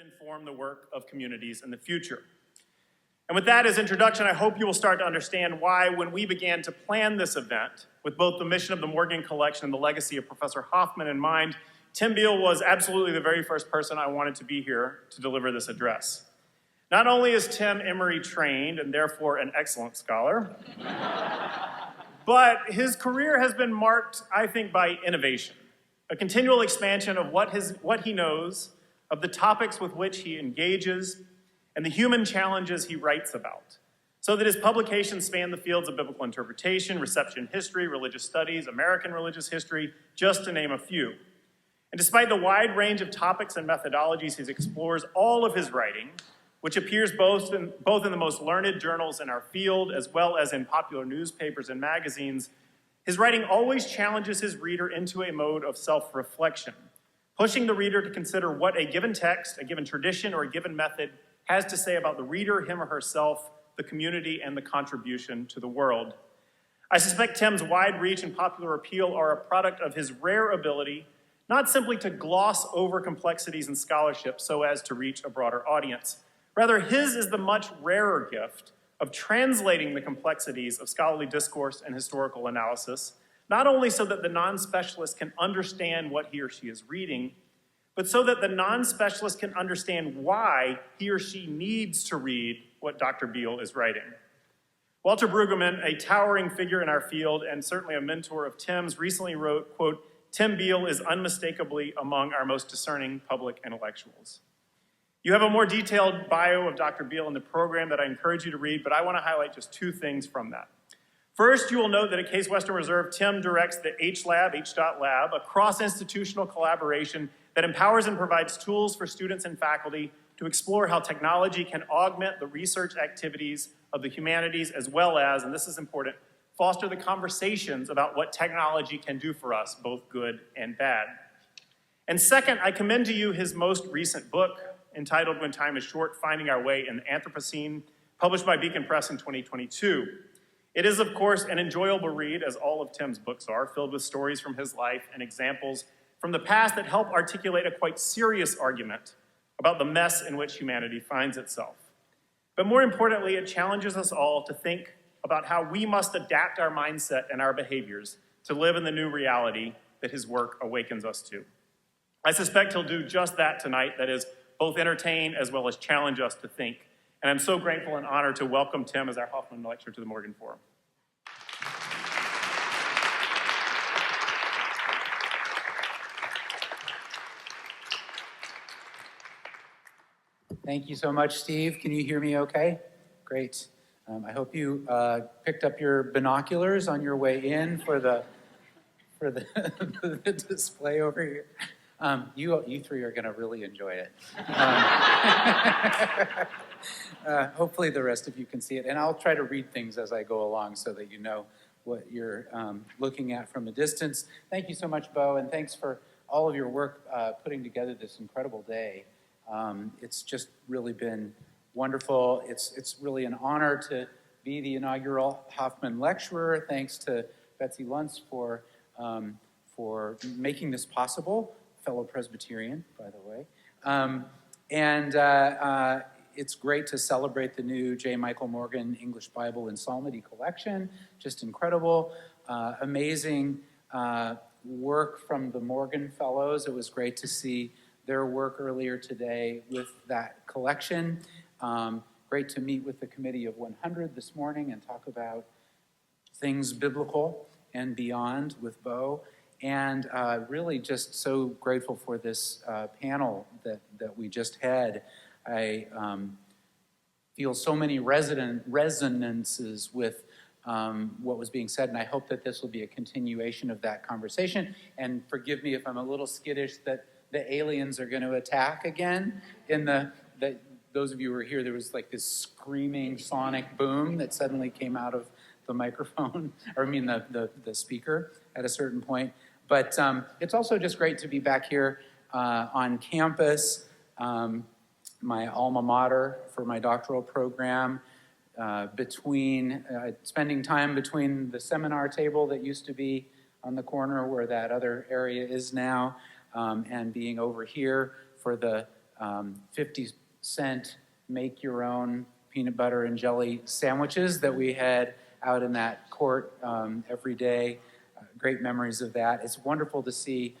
inform the work of communities in the future. And with that as introduction, I hope you will start to understand why, when we began to plan this event, with both the mission of the Morgan Collection and the legacy of Professor Hoffmann in mind, Tim Beal was absolutely the very first person I wanted to be here to deliver this address. Not only is Tim Emory trained and therefore an excellent scholar, but his career has been marked, I think, by innovation, a continual expansion of what he knows, of the topics with which he engages, and the human challenges he writes about, so that his publications span the fields of biblical interpretation, reception history, religious studies, American religious history, just to name a few. And despite the wide range of topics and methodologies he explores, all of his writing, which appears both in the most learned journals in our field as well as in popular newspapers and magazines, his writing always challenges his reader into a mode of self-reflection, pushing the reader to consider what a given text, a given tradition, or a given method has to say about the reader, him or herself, the community, and the contribution to the world. I suspect Tim's wide reach and popular appeal are a product of his rare ability not simply to gloss over complexities in scholarship so as to reach a broader audience. Rather, his is the much rarer gift of translating the complexities of scholarly discourse and historical analysis, not only so that the non-specialist can understand what he or she is reading, but so that the non-specialist can understand why he or she needs to read what Dr. Beal is writing. Walter Brueggemann, a towering figure in our field and certainly a mentor of Tim's, recently wrote, quote, "Tim Beal is unmistakably among our most discerning public intellectuals." You have a more detailed bio of Dr. Beal in the program that I encourage you to read, but I want to highlight just two things from that. First, you will note that at Case Western Reserve, Tim directs the H-Lab, H.Lab, a cross-institutional collaboration that empowers and provides tools for students and faculty to explore how technology can augment the research activities of the humanities as well as, and this is important, foster the conversations about what technology can do for us, both good and bad. And second, I commend to you his most recent book, entitled When Time is Short, Finding Our Way in the Anthropocene, published by Beacon Press in 2022. It is, of course, an enjoyable read, as all of Tim's books are, filled with stories from his life and examples from the past that help articulate a quite serious argument about the mess in which humanity finds itself. But more importantly, it challenges us all to think about how we must adapt our mindset and our behaviors to live in the new reality that his work awakens us to. I suspect he'll do just that tonight, that is, both entertain as well as challenge us to think. And I'm so grateful and honored to welcome Tim as our Hoffmann Lecturer to the Morgan Forum. Thank you so much, Steve. Can you hear me okay? Great. I hope you picked up your binoculars on your way in for the the display over here. You three are going to really enjoy it. Hopefully the rest of you can see it. And I'll try to read things as I go along so that you know what you're looking at from a distance. Thank you so much, Bo, and thanks for all of your work putting together this incredible day. It's just really been wonderful. It's really an honor to be the inaugural Hoffmann Lecturer. Thanks to Betsy Luntz for making this possible. Fellow Presbyterian, by the way. It's great to celebrate the new J. Michael Morgan English Bible and Psalmody collection. Just incredible, amazing work from the Morgan Fellows. It was great to see their work earlier today with that collection. Great to meet with the Committee of 100 this morning and talk about things biblical and beyond with Bo. And really just so grateful for this panel that we just had. I feel so many resonances with what was being said, and I hope that this will be a continuation of that conversation. And forgive me if I'm a little skittish that the aliens are going to attack again. Those of you who were here, there was like this screaming sonic boom that suddenly came out of the microphone, or I mean the speaker at a certain point. But it's also just great to be back here on campus, my alma mater for my doctoral program, spending time between the seminar table that used to be on the corner where that other area is now, and being over here for the 50-cent make-your-own peanut butter and jelly sandwiches that we had out in that court every day. Great memories of that. It's wonderful to see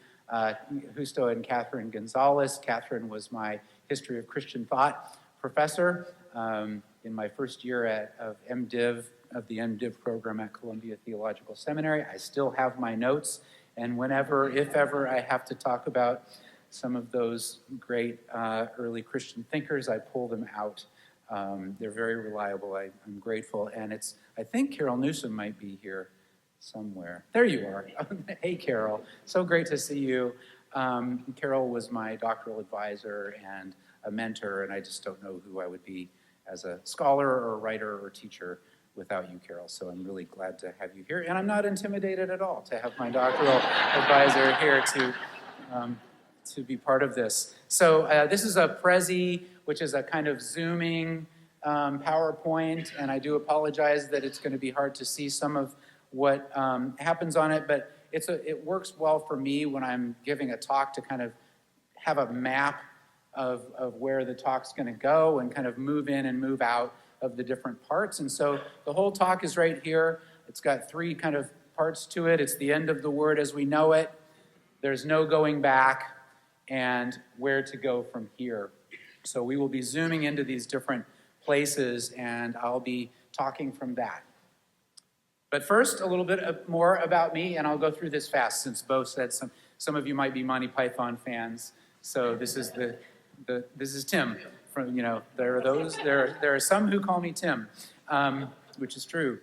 Justo and Catherine Gonzalez. Catherine was my History of Christian Thought professor in my first year of MDiv, of the MDiv program at Columbia Theological Seminary. I still have my notes, and whenever, if ever, I have to talk about some of those great early Christian thinkers, I pull them out. They're very reliable. I'm grateful. And I think Carol Newsom might be here somewhere. There you are. Hey, Carol. So great to see you. Carol was my doctoral advisor and a mentor, and I just don't know who I would be as a scholar or writer or teacher without you, Carol. So I'm really glad to have you here. And I'm not intimidated at all to have my doctoral advisor here to be part of this. So this is a Prezi, which is a kind of zooming PowerPoint, and I do apologize that it's going to be hard to see some of what happens on it, but it works well for me when I'm giving a talk to kind of have a map of where the talk's going to go and kind of move in and move out of the different parts. And so the whole talk is right here. It's got three kind of parts to it. It's the end of the word as we know it. There's no going back, and where to go from here. So we will be zooming into these different places, and I'll be talking from that. But first, a little bit more about me, and I'll go through this fast since Bo said some of you might be Monty Python fans. So this is this is Tim. From there are some who call me Tim, which is true.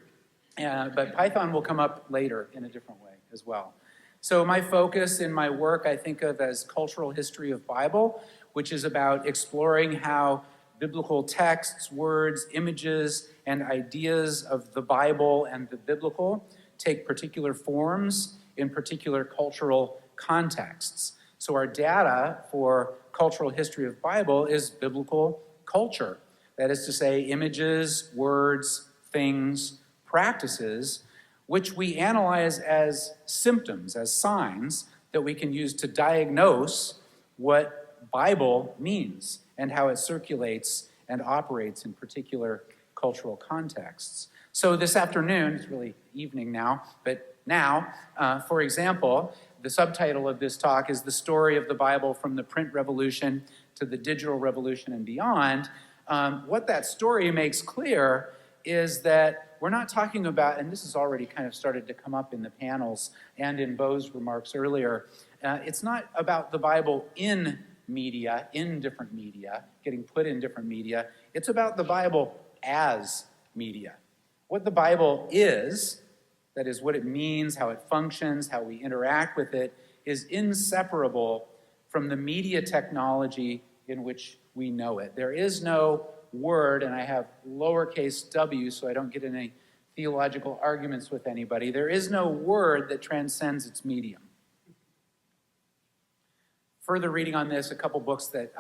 But Python will come up later in a different way as well. So my focus in my work I think of as cultural history of Bible, which is about exploring how biblical texts, words, images, and ideas of the Bible and the biblical take particular forms in particular cultural contexts. So our data for cultural history of Bible is biblical culture. That is to say, images, words, things, practices, which we analyze as symptoms, as signs that we can use to diagnose what Bible means and how it circulates and operates in particular cultural contexts. So this afternoon, it's really evening now, but now, for example, the subtitle of this talk is The Story of the Bible from the Print Revolution to the Digital Revolution and Beyond. What that story makes clear is that we're not talking about, and this has already kind of started to come up in the panels and in Bo's remarks earlier, it's not about the Bible in media, in different media, getting put in different media. It's about the Bible as media. What the Bible is, that is what it means, how it functions, how we interact with it, is inseparable from the media technology in which we know it. There is no word, and I have lowercase w so I don't get in any theological arguments with anybody. There is no word that transcends its medium. Further reading on this, a couple books that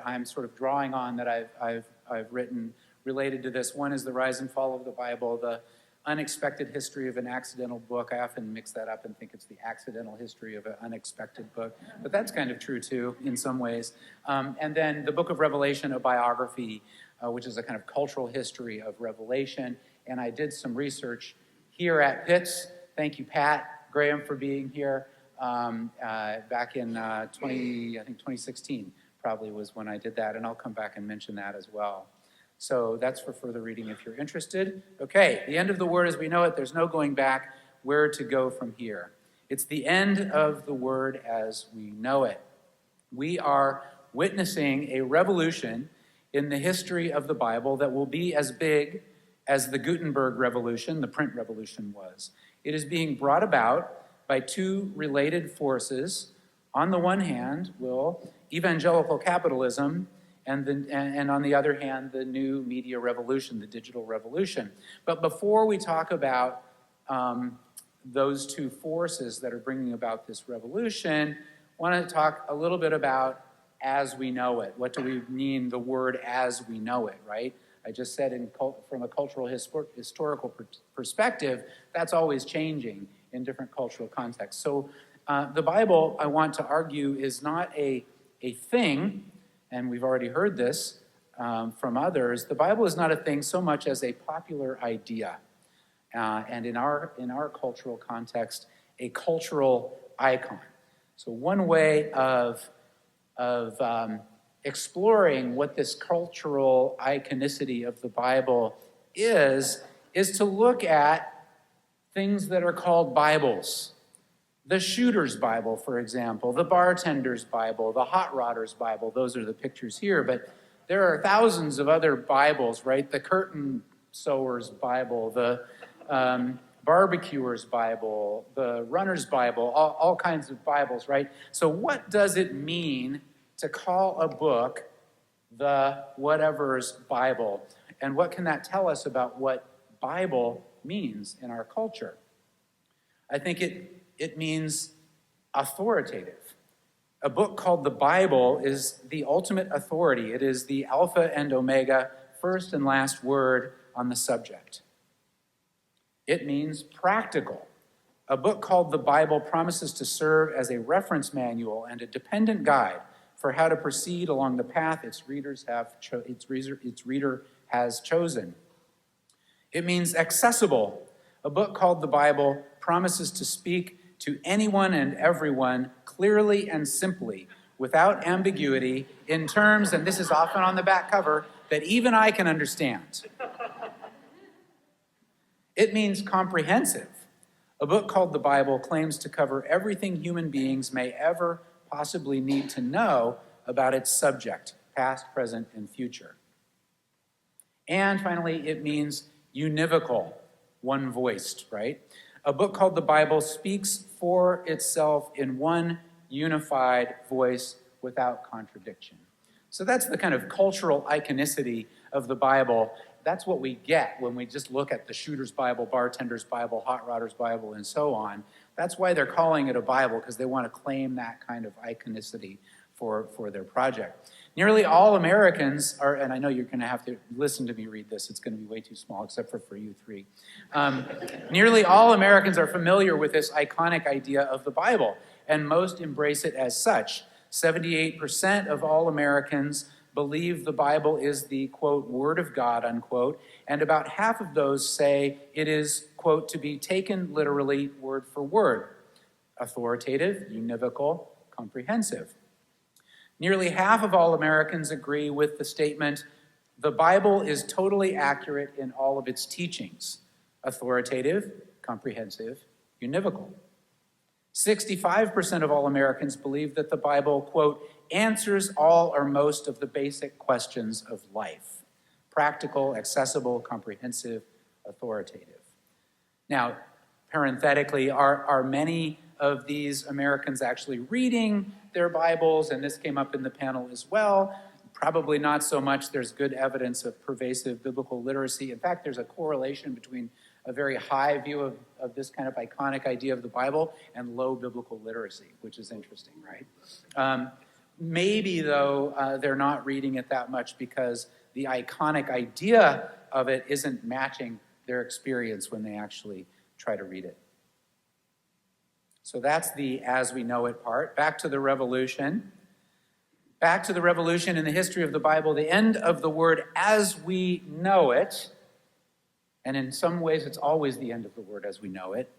I'm sort of drawing on that I've written related to this. One is The Rise and Fall of the Bible, the unexpected history of an accidental book. I often mix that up and think it's the accidental history of an unexpected book, but that's kind of true too in some ways. And then the Book of Revelation, a biography, which is a kind of cultural history of Revelation. And I did some research here at Pitts. Thank you, Pat Graham, for being here. Back in 2016 probably was when I did that, and I'll come back and mention that as well. So that's for further reading if you're interested. Okay, the end of the word as we know it, there's no going back. Where to go from here? It's the end of the word as we know it. We are witnessing a revolution in the history of the Bible that will be as big as the Gutenberg Revolution, the print revolution, was. It is being brought about by two related forces. On the one hand, evangelical capitalism, and on the other hand, the new media revolution, the digital revolution. But before we talk about those two forces that are bringing about this revolution, I want to talk a little bit about as we know it. What do we mean the word as we know it, right? I just said from a cultural historical perspective, that's always changing in different cultural contexts. So the Bible, I want to argue, is not a thing. and we've already heard this from others, the Bible is not a thing so much as a popular idea. And in our cultural context, a cultural icon. So one way of exploring what this cultural iconicity of the Bible is to look at things that are called Bibles. The shooter's Bible, for example, the bartender's Bible, the hot rodder's Bible. Those are the pictures here, but there are thousands of other Bibles, right? The curtain sewer's Bible, the barbecuer's Bible, the runner's Bible, all kinds of Bibles, right? So what does it mean to call a book the whatever's Bible? And what can that tell us about what Bible means in our culture? I think it means authoritative. A book called the Bible is the ultimate authority. It is the Alpha and Omega, first and last word on the subject. It means practical. A book called the Bible promises to serve as a reference manual and a dependent guide for how to proceed along the path its reader has chosen. It means accessible. A book called the Bible promises to speak to anyone and everyone clearly and simply, without ambiguity, in terms, and this is often on the back cover, that even I can understand. It means comprehensive. A book called the Bible claims to cover everything human beings may ever possibly need to know about its subject, past, present, and future. And finally, it means univocal, one-voiced, right? A book called the Bible speaks for itself in one unified voice without contradiction. So that's the kind of cultural iconicity of the Bible. That's what we get when we just look at the shooter's Bible, bartender's Bible, hot rodder's Bible, and so on. That's why they're calling it a Bible, because they want to claim that kind of iconicity for their project. Nearly all Americans are, and I know you're going to have to listen to me read this, it's going to be way too small, except for you three. Nearly all Americans are familiar with this iconic idea of the Bible, and most embrace it as such. 78% of all Americans believe the Bible is the, quote, Word of God, unquote, and about half of those say it is, quote, to be taken literally word for word, authoritative, univocal, comprehensive. Nearly half of all Americans agree with the statement, the Bible is totally accurate in all of its teachings, authoritative, comprehensive, univocal. 65% of all Americans believe that the Bible, quote, answers all or most of the basic questions of life, practical, accessible, comprehensive, authoritative. Now, parenthetically, are many of these Americans actually reading their Bibles? And this came up in the panel as well. Probably not so much. There's good evidence of pervasive biblical literacy. In fact, there's a correlation between a very high view of this kind of iconic idea of the Bible and low biblical literacy, which is interesting, right? Maybe, though, they're not reading it that much because the iconic idea of it isn't matching their experience when they actually try to read it. So that's the as we know it part. Back to the revolution. Back to the revolution in the history of the Bible, the end of the word as we know it, and in some ways it's always the end of the word as we know it,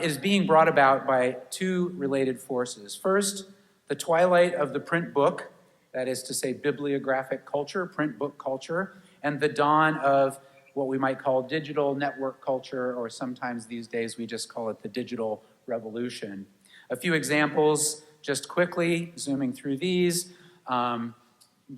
is being brought about by two related forces. First, the twilight of the print book, that is to say bibliographic culture, print book culture, and the dawn of what we might call digital network culture, or sometimes these days we just call it the digital revolution. A few examples, just quickly, zooming through these.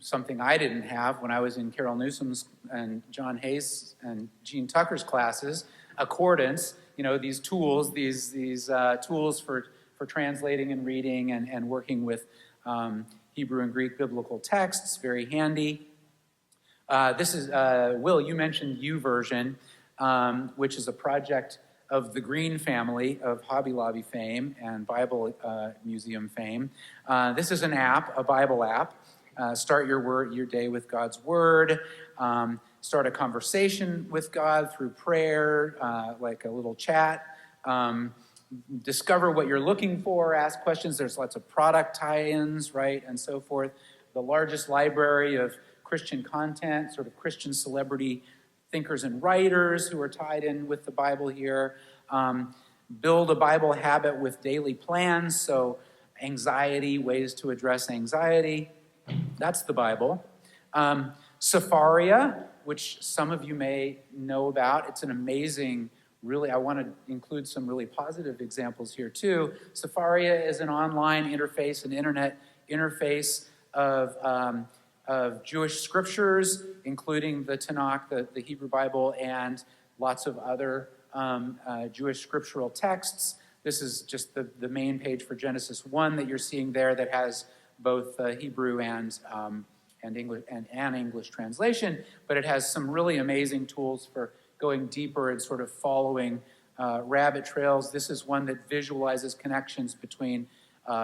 Something I didn't have when I was in Carol Newsom's and John Hayes and Gene Tucker's classes, accordance, these tools, these tools for translating and reading and working with Hebrew and Greek biblical texts, very handy. This is, Will, you mentioned YouVersion, which is a project of the Green family of Hobby Lobby fame and Bible Museum fame. This is an app, a Bible app. Start your day with God's Word. Start a conversation with God through prayer, like a little chat. Discover what you're looking for, ask questions. There's lots of product tie-ins, right, and so forth. largest library of Christian content, sort of Christian celebrity thinkers and writers who are tied in with the Bible here. Build a Bible habit with daily plans, so anxiety, ways to address anxiety. That's the Bible. Sepharia, which some of you may know about. It's an amazing, really, I want to include some really positive examples here too. Sepharia is an online interface, an internet interface of Jewish scriptures, including the Tanakh, the Hebrew Bible, and lots of other Jewish scriptural texts. This is just the main page for Genesis 1 that you're seeing there that has both Hebrew and English and an English translation, but it has some really amazing tools for going deeper and sort of following rabbit trails. This is one that visualizes connections between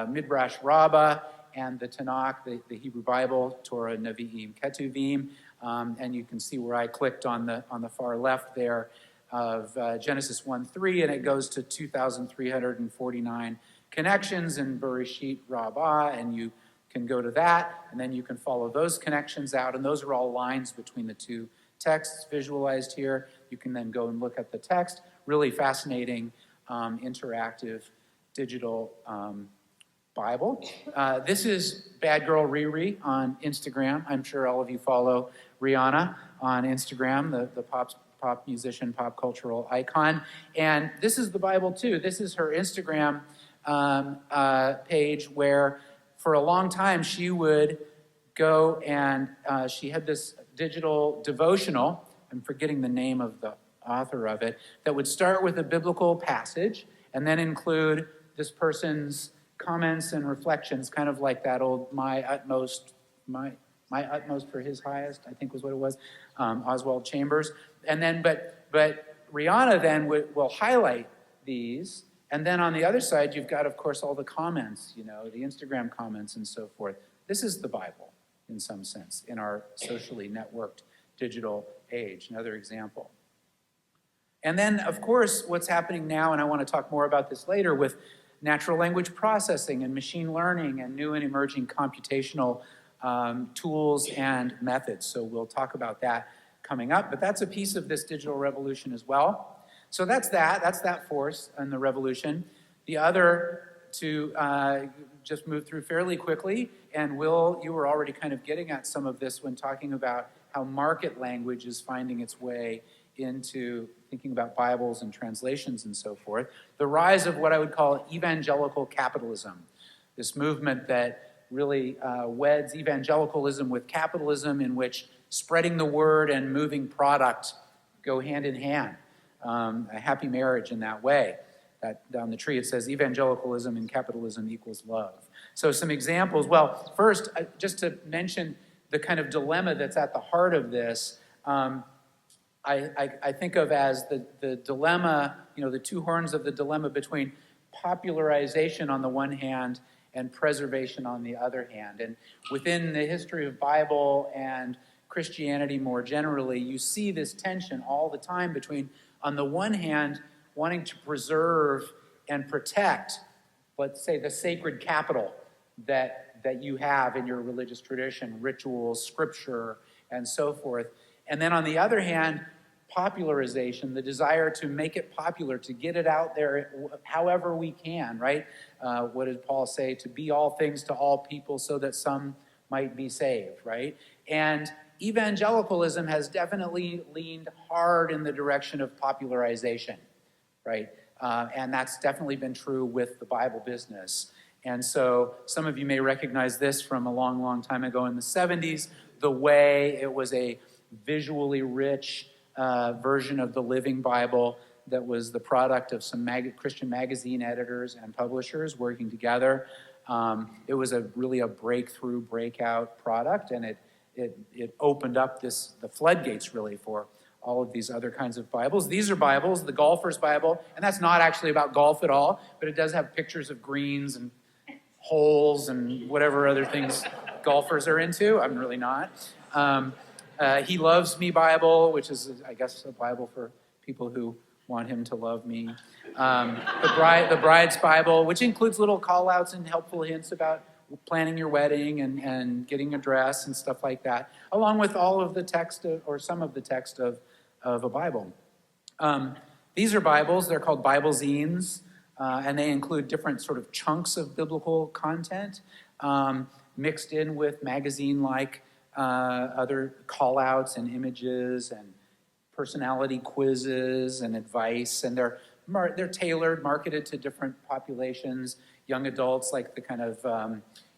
Midrash Rabbah and the Tanakh, the Hebrew Bible, Torah, Nevi'im, Ketuvim, and you can see where I clicked on the far left there of Genesis 1:3, and it goes to 2,349 connections in Bereshit Rabbah, and you can go to that, and then you can follow those connections out, and those are all lines between the two texts visualized here. You can then go and look at the text. Really fascinating, interactive, digital Bible. This is Bad Girl Riri on Instagram. I'm sure all of you follow Rihanna on Instagram, the pop musician, pop cultural icon. And this is the Bible too. This is her Instagram page where for a long time she would go and she had this digital devotional, I'm forgetting the name of the author of it, that would start with a biblical passage and then include this person's comments and reflections, kind of like that old my utmost for his highest, I think was what it was, Oswald Chambers. And then, but Rihanna then will highlight these, and then on the other side, you've got, of course, all the comments, the Instagram comments and so forth. This is the Bible, in some sense, in our socially networked digital age. Another example. And then, of course, what's happening now, and I want to talk more about this later, with natural language processing and machine learning and new and emerging computational tools and methods. So we'll talk about that coming up, but that's a piece of this digital revolution as well. So that's that force and the revolution. The other, to just move through fairly quickly, and Will, you were already kind of getting at some of this when talking about how market language is finding its way into thinking about Bibles and translations and so forth. The rise of what I would call evangelical capitalism, this movement that really weds evangelicalism with capitalism, in which spreading the word and moving product go hand in hand. A happy marriage in that way. That down the tree it says evangelicalism and capitalism equals love. So some examples. Well, first, just to mention the kind of dilemma that's at the heart of this, I think of as the dilemma, the two horns of the dilemma between popularization on the one hand and preservation on the other hand. And within the history of Bible and Christianity more generally, you see this tension all the time between, on the one hand, wanting to preserve and protect, let's say, the sacred capital that you have in your religious tradition, rituals, scripture, and so forth. And then on the other hand, popularization, the desire to make it popular, to get it out there however we can, right? What did Paul say? To be all things to all people so that some might be saved, right? And evangelicalism has definitely leaned hard in the direction of popularization, right? And that's definitely been true with the Bible business. And so some of you may recognize this from a long, long time ago in the 70s, the way it was a visually rich version of the Living Bible that was the product of some Christian magazine editors and publishers working together. It was really a breakthrough, breakout product, and it opened up the floodgates really for all of these other kinds of Bibles. These are Bibles, the Golfer's Bible, and that's not actually about golf at all, but it does have pictures of greens and holes and whatever other things golfers are into. I'm really not. He Loves Me Bible, which is, I guess, a Bible for people who want him to love me. The Bride's Bible, which includes little call-outs and helpful hints about planning your wedding and getting a dress and stuff like that, along with all of the text or some of the text of a Bible. These are Bibles. They're called Bible zines, and they include different sort of chunks of biblical content mixed in with magazine-like other call-outs and images and personality quizzes and advice, and they're tailored, marketed to different populations. Young adults, like the kind of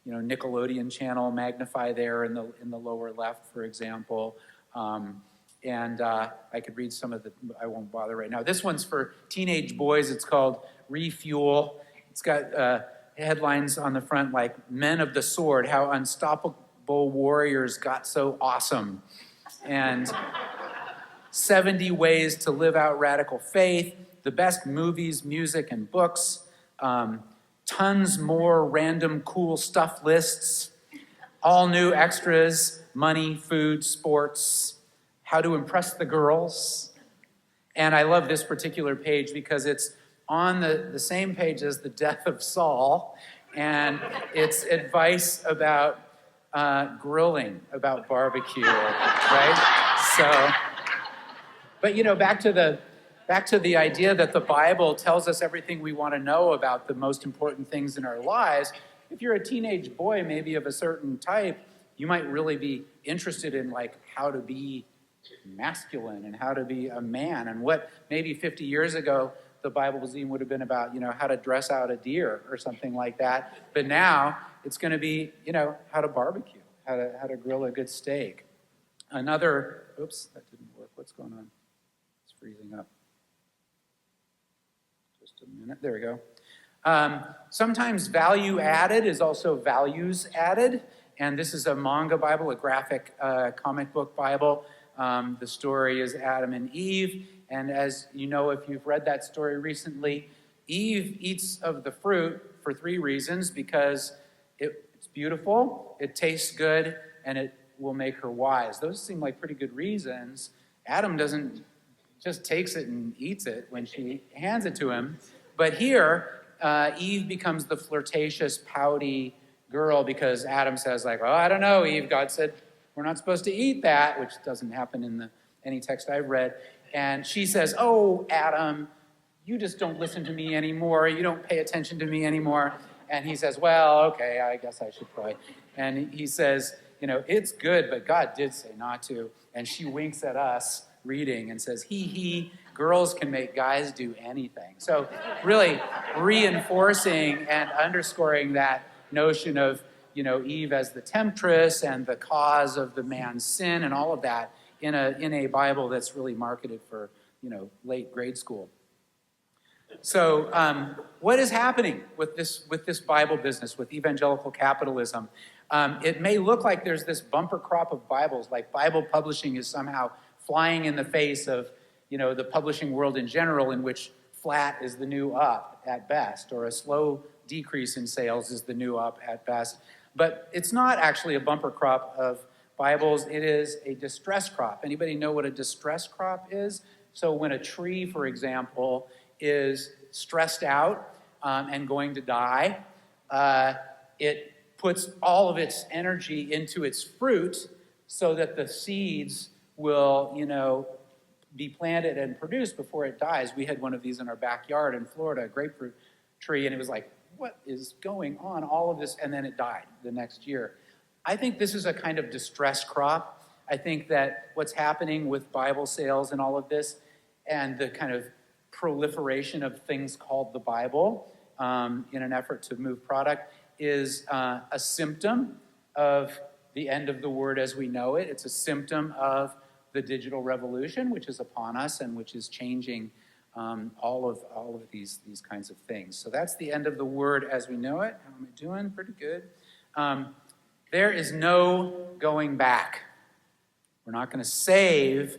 Nickelodeon channel, Magnify there in the lower left, for example. And I could read some of the, I won't bother right now. This one's for teenage boys. It's called Refuel. It's got headlines on the front like Men of the Sword, How Unstoppable Warriors Got So Awesome. And 70 Ways to Live Out Radical Faith, the best movies, music, and books, tons more random cool stuff lists, all new extras, money, food, sports, how to impress the girls. And I love this particular page because it's on the same page as the death of Saul, and it's advice about grilling, about barbecue, right? So, but back to the idea that the Bible tells us everything we want to know about the most important things in our lives. If you're a teenage boy, maybe of a certain type, you might really be interested in like how to be masculine and how to be a man, and what maybe 50 years ago the Bible zine would have been about, how to dress out a deer or something like that. But now it's going to be, how to barbecue, how to grill a good steak. Another, oops, that didn't work. What's going on? It's freezing up. Just a minute. There we go. Sometimes value added is also values added. And this is a manga Bible, a graphic comic book Bible. The story is Adam and Eve. And as you know, if you've read that story recently, Eve eats of the fruit for 3 reasons: because it's beautiful, it tastes good, and it will make her wise. Those seem like pretty good reasons. Adam just takes it and eats it when she hands it to him. But here, Eve becomes the flirtatious, pouty girl because Adam says, like, "Oh, I don't know, Eve. God said we're not supposed to eat that," which doesn't happen in any text I've read. And she says, "Oh, Adam, you just don't listen to me anymore. You don't pay attention to me anymore." And he says, "Well, okay, I guess I should probably." And he says, "It's good, but God did say not to." And she winks at us reading and says, "Hee, girls can make guys do anything." So really reinforcing and underscoring that notion of, Eve as the temptress and the cause of the man's sin and all of that in a Bible that's really marketed for, late grade school. So what is happening with this Bible business, with evangelical capitalism? It may look like there's this bumper crop of Bibles, like Bible publishing is somehow flying in the face of, the publishing world in general, in which flat is the new up at best, or a slow decrease in sales is the new up at best. But it's not actually a bumper crop of Bibles. It is a distress crop. Anybody know what a distress crop is? So when a tree, for example, is stressed out and going to die, it puts all of its energy into its fruit so that the seeds will, be planted and produced before it dies. We had one of these in our backyard in Florida, a grapefruit tree, and it was like, what is going on? All of this, and then it died the next year. I think this is a kind of distress crop. I think that what's happening with Bible sales and all of this, and the kind of proliferation of things called the Bible in an effort to move product, is a symptom of the end of the word as we know it. It's a symptom of the digital revolution, which is upon us and which is changing all of these kinds of things. So that's the end of the word as we know it. How am I doing? Pretty good. There is no going back. We're not going to save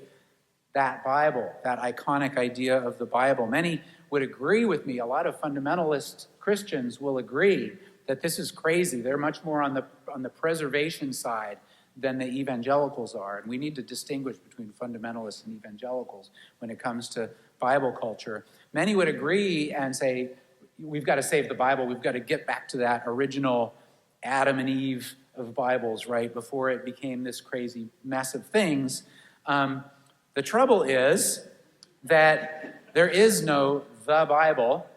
that Bible, that iconic idea of the Bible. Many would agree with me. A lot of fundamentalist Christians will agree that this is crazy. They're much more on the preservation side than the evangelicals are. And we need to distinguish between fundamentalists and evangelicals when it comes to Bible culture. Many would agree and say, we've got to save the Bible. We've got to get back to that original Adam and Eve of Bibles, right, before it became this crazy mess of things. The trouble is that there is no the Bible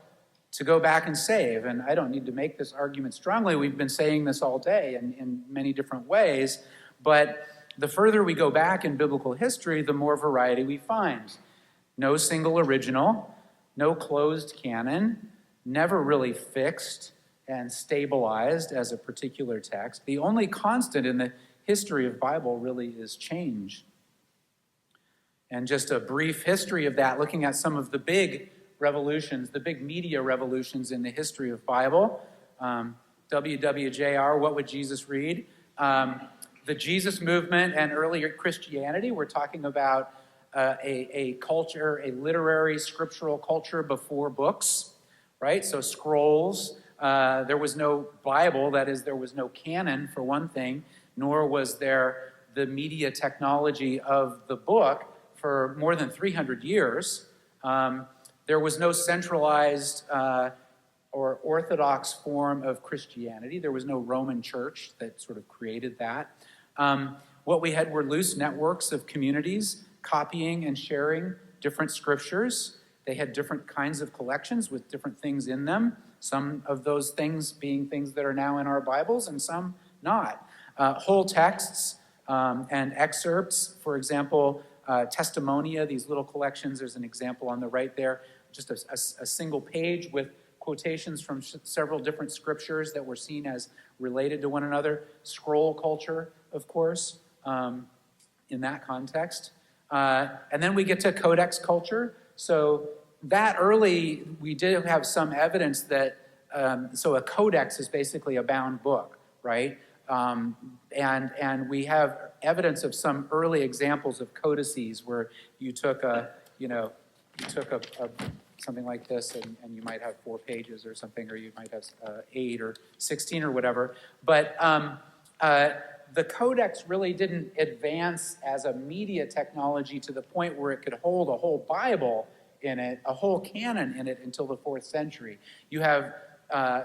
to go back and save. And I don't need to make this argument strongly. We've been saying this all day in many different ways. But the further we go back in biblical history, the more variety we find. No single original, no closed canon, never really fixed and stabilized as a particular text. The only constant in the history of Bible really is change. And just a brief history of that, looking at some of the big revolutions, the big media revolutions in the history of Bible. WWJR, What Would Jesus Read? The Jesus movement and earlier Christianity, we're talking about a culture, a literary, scriptural culture before books, right? So scrolls. There was no Bible, that is, there was no canon, for one thing, nor was there the media technology of the book for more than 300 years. There was no centralized or orthodox form of Christianity. There was no Roman church that sort of created that. What we had were loose networks of communities copying and sharing different scriptures. They had different kinds of collections with different things in them, some of those things being things that are now in our Bibles and some not. Whole texts and excerpts, for example, Testimonia, these little collections, there's an example on the right there, just a single page with quotations from several different scriptures that were seen as related to one another. Scroll culture, of course, in that context. And then we get to codex culture. So that early, we did have some evidence that, so a codex is basically a bound book, right? And we have evidence of some early examples of codices where you took something like this and you might have 4 pages or something, or you might have 8 or 16 or whatever. But the codex really didn't advance as a media technology to the point where it could hold a whole Bible in it, a whole canon in it, until the 4th century. You have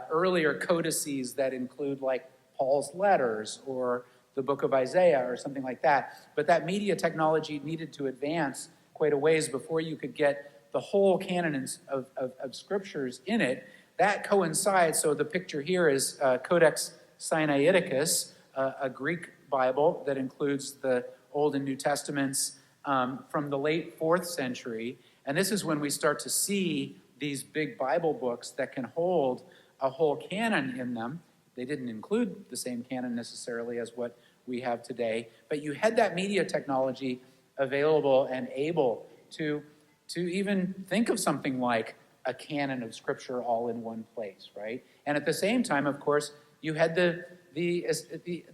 earlier codices that include like Paul's letters or the book of Isaiah or something like that. But that media technology needed to advance quite a ways before you could get the whole canon of scriptures in it. That coincides, so the picture here is Codex Sinaiticus, a Greek Bible that includes the Old and New Testaments from the late 4th century. And this is when we start to see these big Bible books that can hold a whole canon in them. They didn't include the same canon necessarily as what we have today, but you had that media technology available and able to even think of something like a canon of scripture all in one place, right? And at the same time, of course, you had the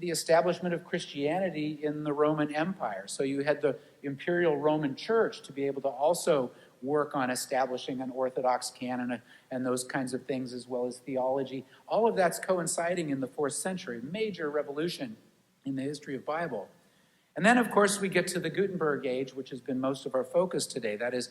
establishment of Christianity in the Roman Empire. So you had the imperial Roman Church to be able to also work on establishing an Orthodox canon and those kinds of things, as well as theology. All of that's coinciding in the 4th century, major revolution in the history of Bible. And then, of course, we get to the Gutenberg age, which has been most of our focus today. That is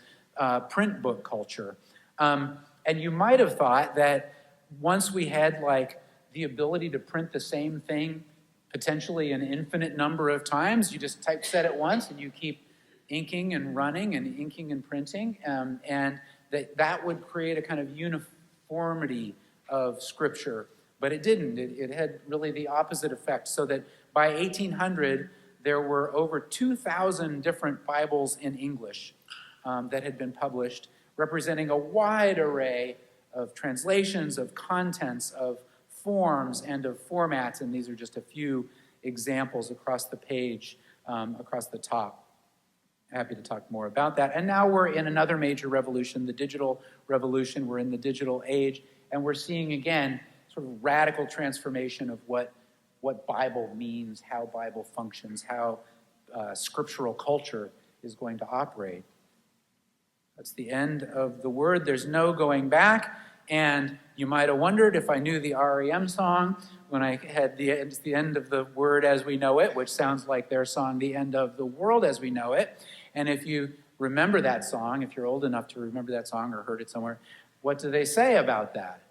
print book culture. And you might have thought that once we had like the ability to print the same thing potentially an infinite number of times, you just typeset it once and you keep inking and running and inking and printing, and that would create a kind of uniformity of scripture. But it didn't. It had really the opposite effect, so that by 1800, there were over 2,000 different Bibles in English that had been published, representing a wide array of translations, of contents, of forms, and of formats. And these are just a few examples across the page, across the top. Happy to talk more about that. And now we're in another major revolution, the digital revolution. We're in the digital age, and we're seeing, again, sort of radical transformation of what Bible means, how Bible functions, how scriptural culture is going to operate. That's the end of the word. There's no going back. And you might have wondered if I knew the REM song when I had it's the end of the word as we know it, which sounds like their song, The End of the World as We Know It. And if you remember that song, if you're old enough to remember that song or heard it somewhere, what do they say about that?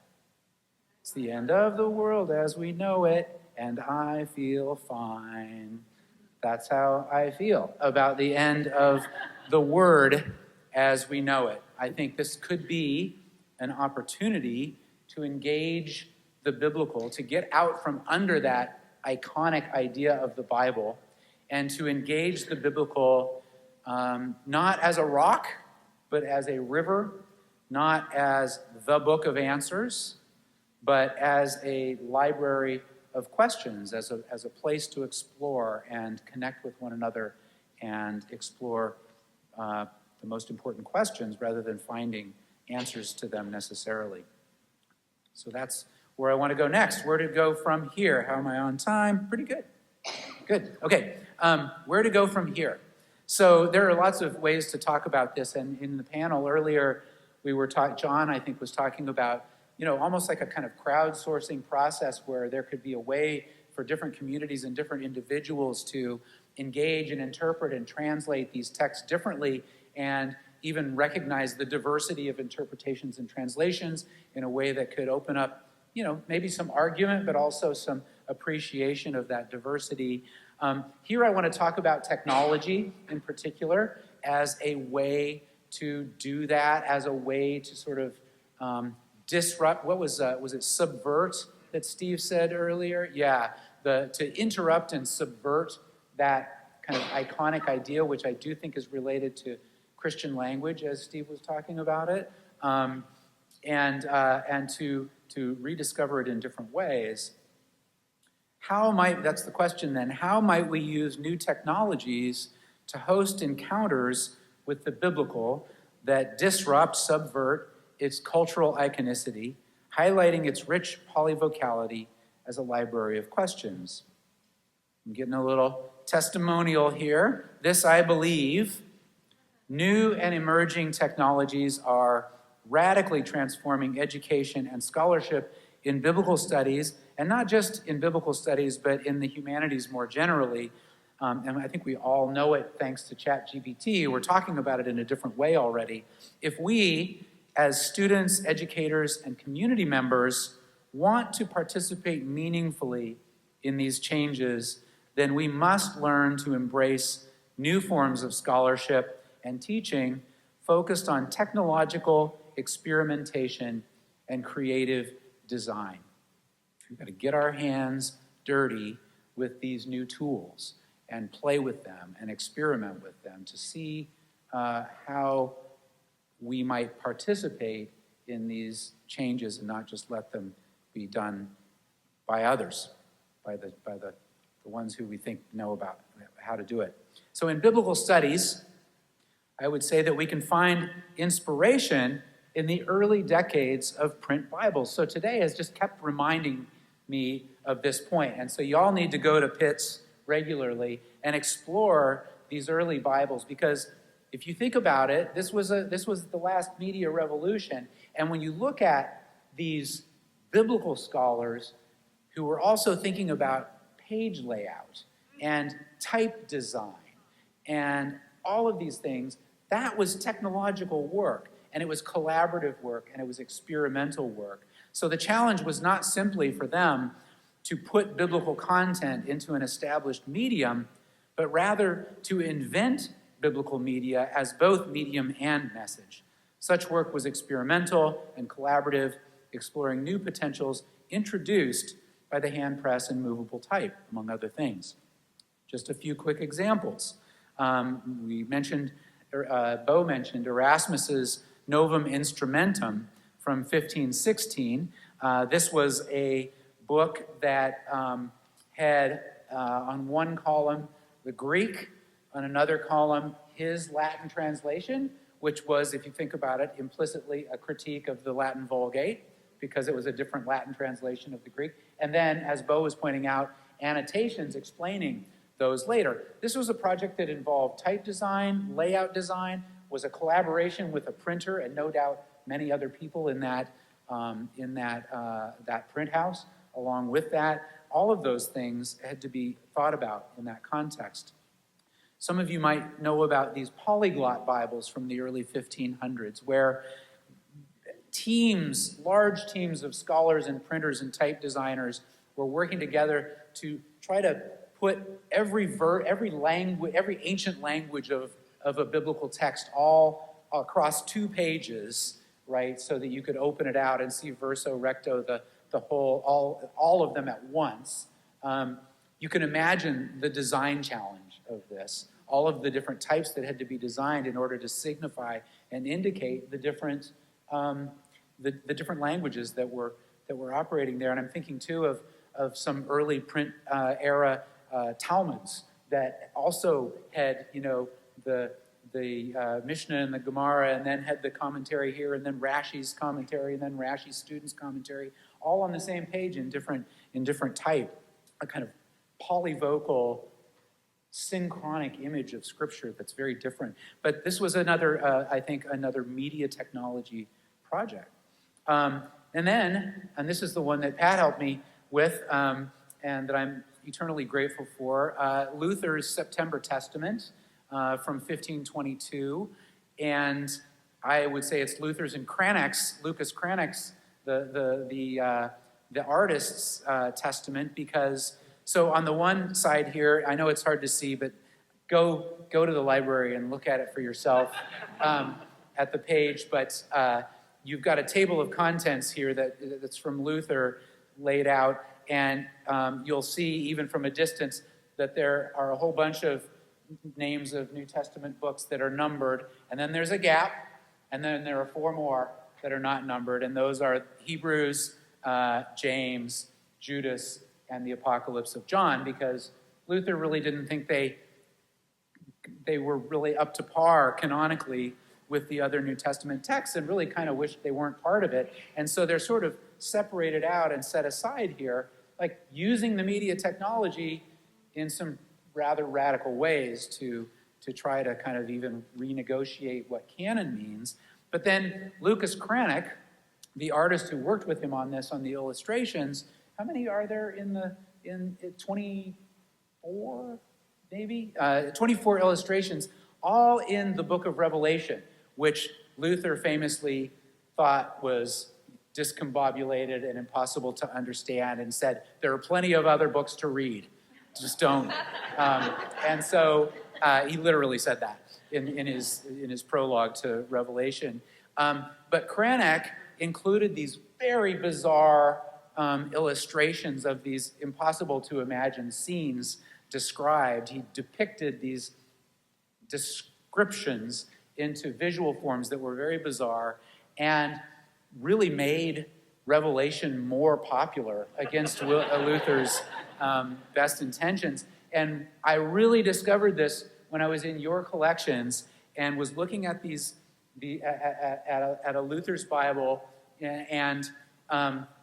It's the end of the world as we know it, and I feel fine. That's how I feel about the end of the word as we know it. I think this could be an opportunity to engage the biblical, to get out from under that iconic idea of the Bible, and to engage the biblical not as a rock, but as a river, not as the book of answers, but as a library of questions, as a place to explore and connect with one another and explore the most important questions rather than finding answers to them necessarily. So that's where I want to go next. Where to go from here? How am I on time? Pretty good. Good. Okay. Where to go from here? So there are lots of ways to talk about this. And in the panel earlier, John, I think, was talking about, almost like a kind of crowdsourcing process where there could be a way for different communities and different individuals to engage and interpret and translate these texts differently and even recognize the diversity of interpretations and translations in a way that could open up, maybe some argument, but also some appreciation of that diversity. Here I want to talk about technology in particular as a way to do that, as a way to sort of disrupt, was it subvert that Steve said earlier? Yeah, to interrupt and subvert that kind of iconic idea, which I do think is related to Christian language, as Steve was talking about it, and to rediscover it in different ways. That's the question then, how might we use new technologies to host encounters with the biblical that disrupt, subvert its cultural iconicity, highlighting its rich polyvocality as a library of questions? I'm getting a little testimonial here. This, I believe, new and emerging technologies are radically transforming education and scholarship in biblical studies, and not just in biblical studies, but in the humanities more generally. And I think we all know it thanks to ChatGPT. We're talking about it in a different way already. If we, as students, educators, and community members, want to participate meaningfully in these changes, then we must learn to embrace new forms of scholarship and teaching focused on technological experimentation and creative design. We've got to get our hands dirty with these new tools and play with them and experiment with them to see how we might participate in these changes and not just let them be done by others, by the ones who we think know about how to do it. So in biblical studies, I would say that we can find inspiration in the early decades of print Bibles. So today has just kept reminding me of this point. And so y'all need to go to Pitts regularly and explore these early Bibles, because if you think about it, this was the last media revolution. And when you look at these biblical scholars who were also thinking about page layout and type design and all of these things, that was technological work, and it was collaborative work, and it was experimental work. So the challenge was not simply for them to put biblical content into an established medium, but rather to invent biblical media as both medium and message. Such work was experimental and collaborative, exploring new potentials introduced by the hand press and movable type, among other things. Just a few quick examples. Bo mentioned Erasmus's Novum Instrumentum from 1516. This was a book that had on one column the Greek, on another column his Latin translation, which was, if you think about it, implicitly a critique of the Latin Vulgate, because it was a different Latin translation of the Greek. And then, as Bo was pointing out, annotations explaining those later. This was a project that involved type design, layout design, was a collaboration with a printer, and no doubt many other people in that print house. Along with that, all of those things had to be thought about in that context. Some of you might know about these polyglot Bibles from the early 1500s, where teams, large teams of scholars and printers and type designers were working together to try to put every language, every ancient language of a biblical text all across 2 pages, right? So that you could open it out and see verso recto, the whole, all of them at once. You can imagine the design challenge of this, all of the different types that had to be designed in order to signify and indicate the different different languages that were operating there. And I'm thinking too of some early print era Talmuds that also had, the Mishnah and the Gemara, and then had the commentary here, and then Rashi's commentary, and then Rashi's students' commentary, all on the same page in different type, a kind of polyvocal, synchronic image of Scripture that's very different. But this was another, I think, another media technology project. And this is the one that Pat helped me with, and that I'm eternally grateful for, Luther's September Testament from 1522. And I would say it's Luther's and Lucas Cranach's, the artist's testament, because, so on the one side here, I know it's hard to see, but go to the library and look at it for yourself at the page. But you've got a table of contents here that's from Luther laid out, and you'll see even from a distance that there are a whole bunch of names of New Testament books that are numbered, and then there's a gap, and then there are 4 more that are not numbered, and those are Hebrews, James, Judas, and the Apocalypse of John, because Luther really didn't think they were really up to par canonically with the other New Testament texts, and really kind of wished they weren't part of it. And so they're sort of separated out and set aside here, like using the media technology in some rather radical ways to try to kind of even renegotiate what canon means. But then Lucas Cranach, the artist who worked with him on this, on the illustrations, how many are there in 24, maybe? 24 illustrations, all in the book of Revelation, which Luther famously thought was discombobulated and impossible to understand, and said, there are plenty of other books to read, just don't. And so he literally said that in his prologue to Revelation. But Cranach included these very bizarre illustrations of these impossible to imagine scenes described. He depicted these descriptions into visual forms that were very bizarre and really made Revelation more popular against Luther's best intentions. And I really discovered this when I was in your collections and was looking at at a Luther's Bible and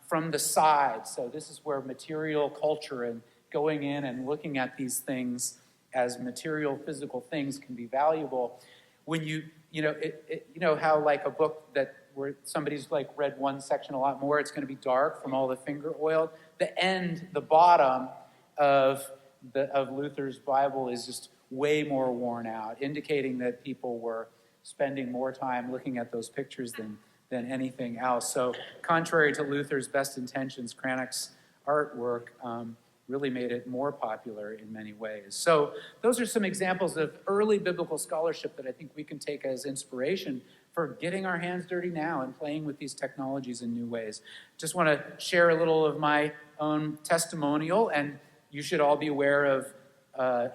from the side. So this is where material culture and going in and looking at these things as material, physical things can be valuable. When you know how like a book where somebody's like read one section a lot more, it's going to be dark from all the finger oil. The bottom of Luther's Bible is just way more worn out, indicating that people were spending more time looking at those pictures than anything else. So contrary to Luther's best intentions, Cranach's artwork really made it more popular in many ways. So those are some examples of early biblical scholarship that I think we can take as inspiration for getting our hands dirty now and playing with these technologies in new ways. Just want to share a little of my own testimonial, and you should all be aware of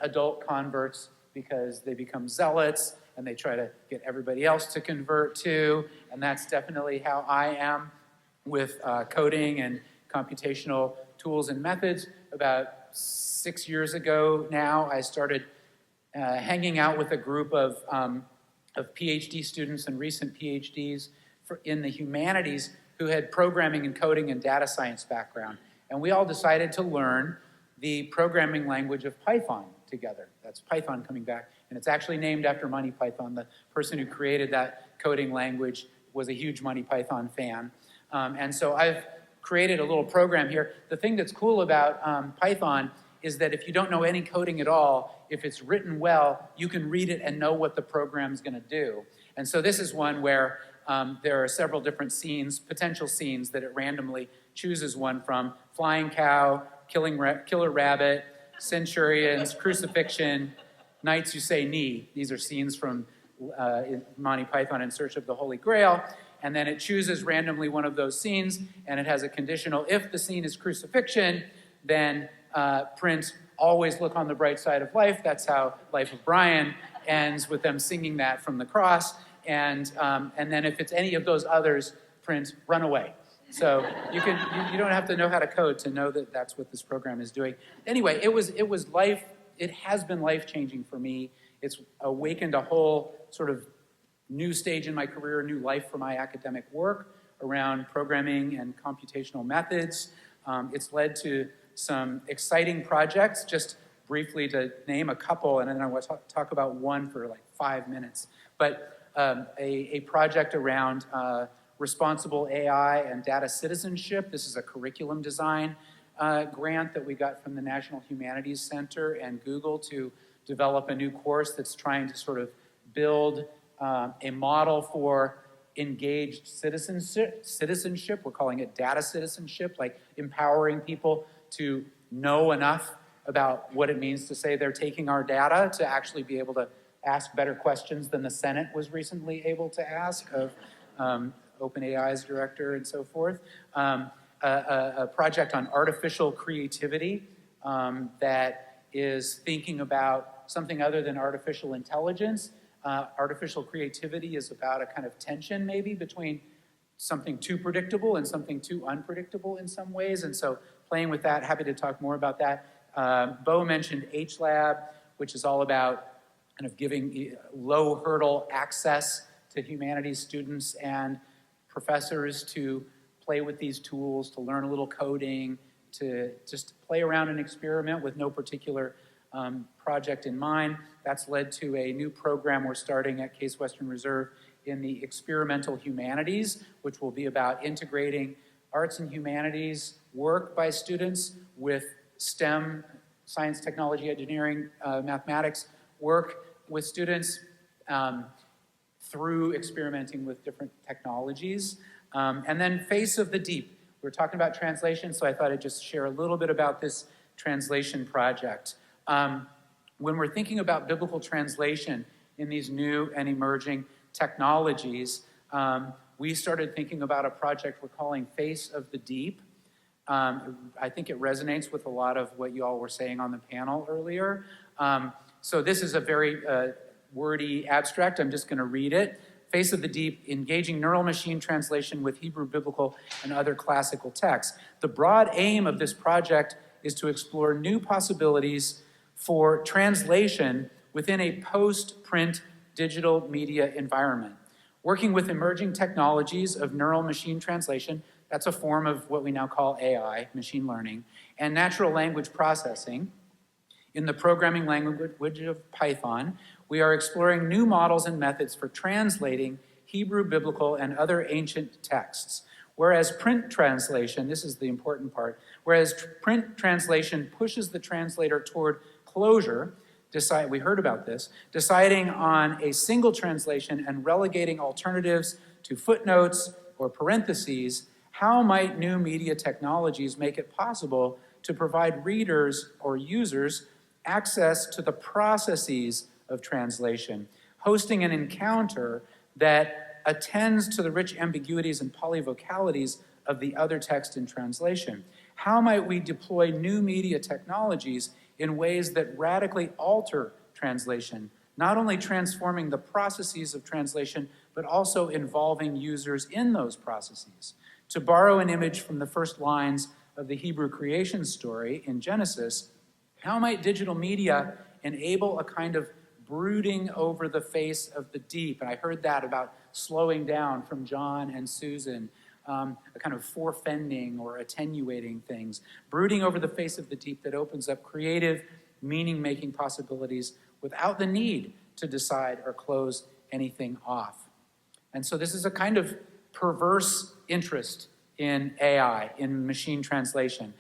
adult converts because they become zealots and they try to get everybody else to convert too, and that's definitely how I am with coding and computational tools and methods. About 6 years ago now, I started hanging out with a group of PhD students and recent PhDs in the humanities who had programming and coding and data science background. And we all decided to learn the programming language of Python together. That's Python coming back. And it's actually named after Monty Python. The person who created that coding language was a huge Monty Python fan. And so I've created a little program here. The thing that's cool about Python is that if you don't know any coding at all, if it's written well, you can read it and know what the program's going to do. And so this is one where there are several different scenes, potential scenes that it randomly chooses one from. Flying cow, killer rabbit, centurions, crucifixion, knights who say knee. These are scenes from Monty Python in Search of the Holy Grail. And then it chooses randomly one of those scenes, and it has a conditional. If the scene is crucifixion, then print always look on the bright side of life. That's how Life of Brian ends, with them singing that from the cross. And then if it's any of those others, print run away. So you don't have to know how to code to know that that's what this program is doing. Anyway, it has been life-changing for me. It's awakened a whole sort of new stage in my career, new life for my academic work around programming and computational methods. It's led to some exciting projects, just briefly to name a couple, and then I want to talk about one for like 5 minutes. But a project around responsible AI and data citizenship. This is a curriculum design grant that we got from the National Humanities Center and Google to develop a new course that's trying to sort of build a model for engaged citizenship. We're calling it data citizenship, like empowering people to know enough about what it means to say they're taking our data to actually be able to ask better questions than the Senate was recently able to ask of OpenAI's director and so forth. A project on artificial creativity that is thinking about something other than artificial intelligence. Artificial creativity is about a kind of tension maybe between something too predictable and something too unpredictable in some ways. And so playing with that, happy to talk more about that. Bo mentioned HLab, which is all about kind of giving low hurdle access to humanities students and professors to play with these tools, to learn a little coding, to just play around and experiment with no particular project in mind. That's led to a new program we're starting at Case Western Reserve in the experimental humanities, which will be about integrating arts and humanities work by students with STEM, science, technology, engineering, mathematics work with students through experimenting with different technologies. And then Face of the Deep. We're talking about translation, so I thought I'd just share a little bit about this translation project. When we're thinking about biblical translation in these new and emerging technologies, we started thinking about a project we're calling Face of the Deep. I think it resonates with a lot of what you all were saying on the panel earlier. So this is a very wordy abstract. I'm just going to read it. Face of the Deep, engaging neural machine translation with Hebrew, biblical, and other classical texts. The broad aim of this project is to explore new possibilities for translation within a post-print digital media environment. Working with emerging technologies of neural machine translation, that's a form of what we now call AI, machine learning, and natural language processing. In the programming language of Python, we are exploring new models and methods for translating Hebrew, biblical, and other ancient texts. Whereas print translation, this is the important part, whereas print translation pushes the translator toward closure, we heard about this, deciding on a single translation and relegating alternatives to footnotes or parentheses, how might new media technologies make it possible to provide readers or users access to the processes of translation, hosting an encounter that attends to the rich ambiguities and polyvocalities of the other text in translation? How might we deploy new media technologies in ways that radically alter translation, not only transforming the processes of translation, but also involving users in those processes? To borrow an image from the first lines of the Hebrew creation story in Genesis, how might digital media enable a kind of brooding over the face of the deep? And I heard that about slowing down from John and Susan, a kind of forefending or attenuating things, brooding over the face of the deep that opens up creative, meaning-making possibilities without the need to decide or close anything off. And so this is a kind of perverse interest in AI, in machine translation.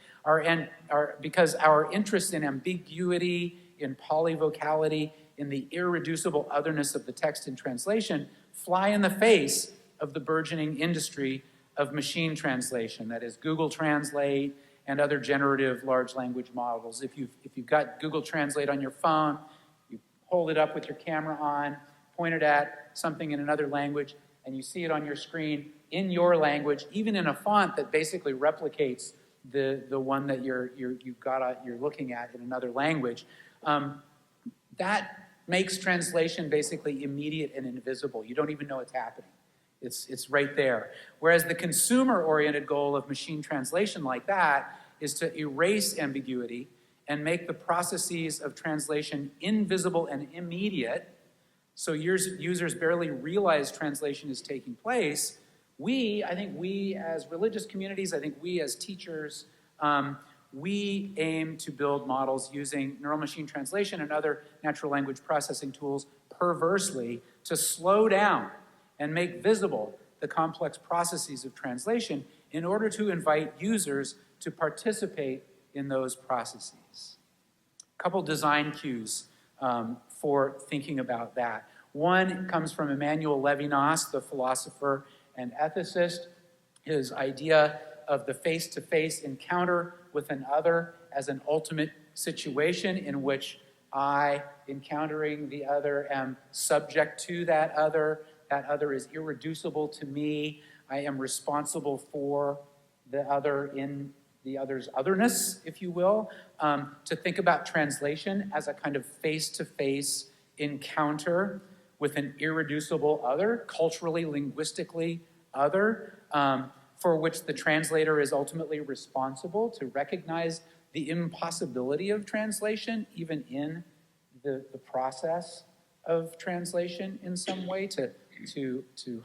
Because our interest in ambiguity, in polyvocality, in the irreducible otherness of the text in translation fly in the face of the burgeoning industry of machine translation, that is Google Translate and other generative large language models. If you've got Google Translate on your phone, you hold it up with your camera on, point it at something in another language, and you see it on your screen in your language, even in a font that basically replicates the one that you're looking at in another language. That makes translation basically immediate and invisible. You don't even know it's happening. It's right there. Whereas the consumer-oriented goal of machine translation like that is to erase ambiguity and make the processes of translation invisible and immediate, so users barely realize translation is taking place. I think we as religious communities, I think we as teachers, we aim to build models using neural machine translation and other natural language processing tools perversely to slow down and make visible the complex processes of translation in order to invite users to participate in those processes. A couple design cues for thinking about that. One comes from Emmanuel Levinas, the philosopher and ethicist. His idea of the face-to-face encounter with an other as an ultimate situation in which I, encountering the other, am subject to that other is irreducible to me, I am responsible for the other in the other's otherness, if you will. To think about translation as a kind of face-to-face encounter with an irreducible other, culturally, linguistically other, for which the translator is ultimately responsible to recognize the impossibility of translation, even in the process of translation in some way, to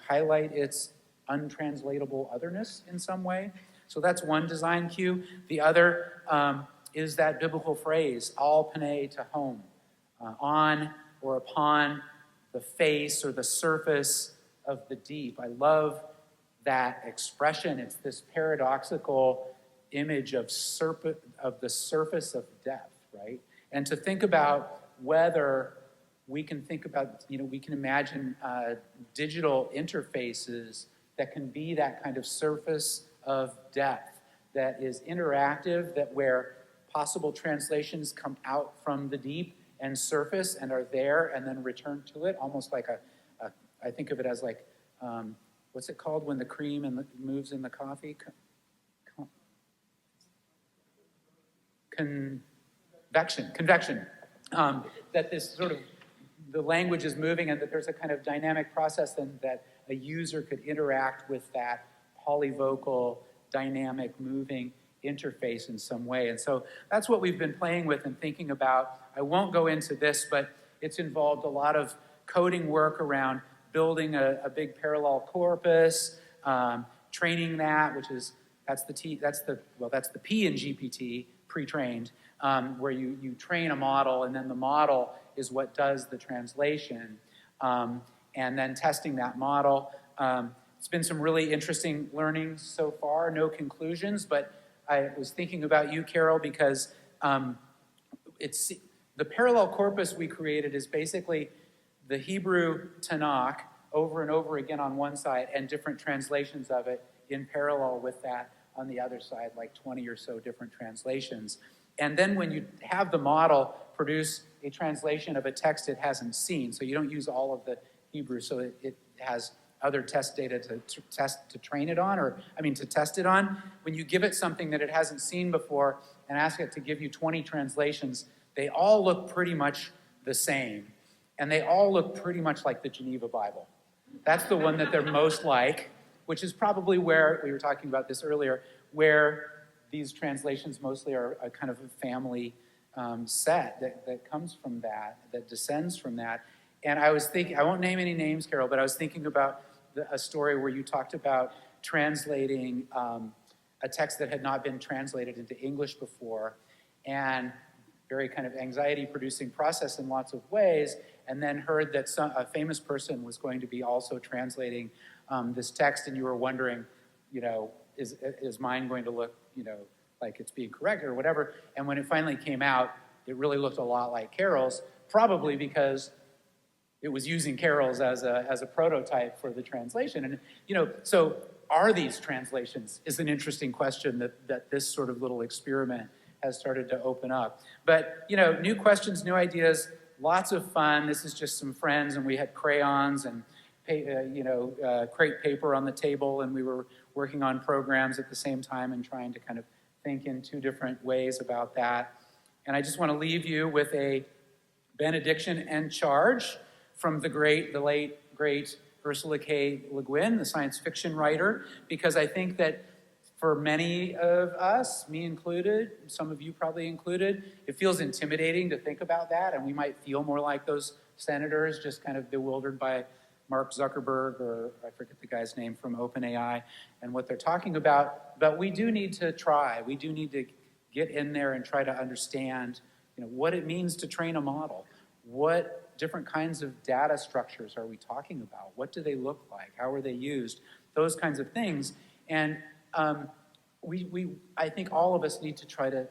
highlight its untranslatable otherness in some way. So that's one design cue. The other is that biblical phrase, al pene to home, on or upon the face or the surface of the deep. I love that expression. It's this paradoxical image of the surface of depth, right? And to think about whether we can think about, we can imagine digital interfaces that can be that kind of surface of depth that is interactive, that where possible translations come out from the deep and surface and are there and then return to it, almost like I think of it as like, what's it called when the cream moves in the coffee? Convection. That this sort of, the language is moving and that there's a kind of dynamic process and that a user could interact with that polyvocal, dynamic, moving interface in some way. And so that's what we've been playing with and thinking about. I won't go into this, but it's involved a lot of coding work around building a big parallel corpus, training that, that's the P in GPT, pre-trained, where you train a model and then the model is what does the translation, and then testing that model. It's been some really interesting learnings so far, no conclusions, but I was thinking about you, Carol, because it's the parallel corpus we created is basically the Hebrew Tanakh over and over again on one side and different translations of it in parallel with that on the other side, like 20 or so different translations. And then when you have the model produce a translation of a text it hasn't seen, so you don't use all of the Hebrew, so it has other test data to train it on, to test it on. When you give it something that it hasn't seen before and ask it to give you 20 translations, they all look pretty much the same. And they all look pretty much like the Geneva Bible. That's the one that they're most like, which is probably where, we were talking about this earlier, where these translations mostly are a kind of a family set that comes from that descends from that. And I was thinking, I won't name any names, Carol, but I was thinking about a story where you talked about translating a text that had not been translated into English before, and very kind of anxiety-producing process in lots of ways, and then heard that a famous person was going to be also translating this text, and you were wondering, is mine going to look, like it's being correct or whatever? And when it finally came out, it really looked a lot like Carol's, probably because it was using carols as a prototype for the translation. And, so are these translations is an interesting question that this sort of little experiment has started to open up. But, new questions, new ideas, lots of fun. This is just some friends, and we had crayons and, crepe paper on the table, and we were working on programs at the same time and trying to kind of think in two different ways about that. And I just want to leave you with a benediction and charge from the late, great Ursula K. Le Guin, the science fiction writer, because I think that for many of us, me included, some of you probably included, it feels intimidating to think about that, and we might feel more like those senators, just kind of bewildered by Mark Zuckerberg, or I forget the guy's name from OpenAI, and what they're talking about. But we do need to try. We do need to get in there and try to understand, what it means to train a model. What different kinds of data structures are we talking about? What do they look like? How are they used? Those kinds of things. And I think all of us need to try to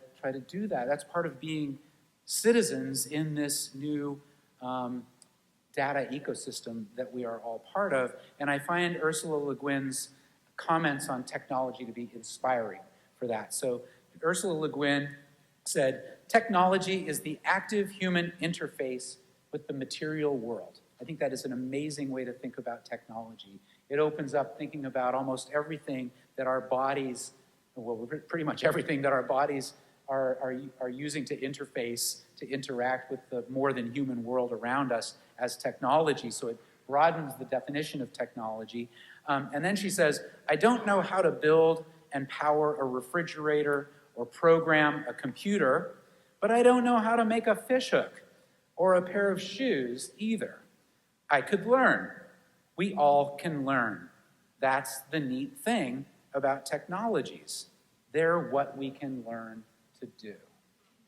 do that. That's part of being citizens in this new data ecosystem that we are all part of. And I find Ursula Le Guin's comments on technology to be inspiring for that. So Ursula Le Guin said, "Technology is the active human interface with the material world." I think that is an amazing way to think about technology. It opens up thinking about almost everything that our bodies, pretty much everything that our bodies are using to interface, to interact with the more than human world around us as technology. So it broadens the definition of technology. And then she says, "I don't know how to build and power a refrigerator or program a computer, but I don't know how to make a fishhook or a pair of shoes either. I could learn. We all can learn. That's the neat thing about technologies. They're what we can learn to do."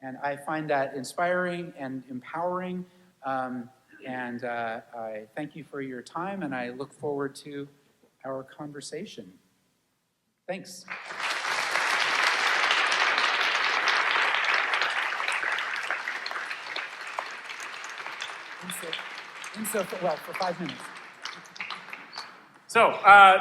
And I find that inspiring and empowering. And I thank you for your time, and I look forward to our conversation. Thanks. For 5 minutes. So,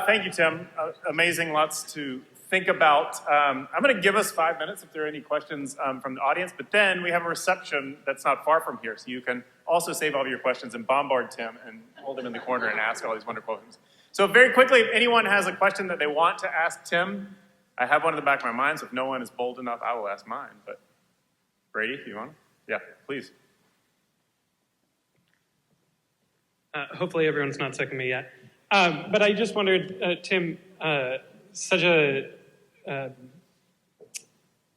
thank you, Tim. Amazing, lots to think about. I'm going to give us 5 minutes if there are any questions from the audience, but then we have a reception that's not far from here, so you can also save all of your questions and bombard Tim and hold him in the corner and ask all these wonderful questions. So very quickly, if anyone has a question that they want to ask Tim, I have one in the back of my mind, so if no one is bold enough, I will ask mine. But Brady, if you want? Yeah, please. Hopefully everyone's not sick of me yet. But I just wondered, Tim, such a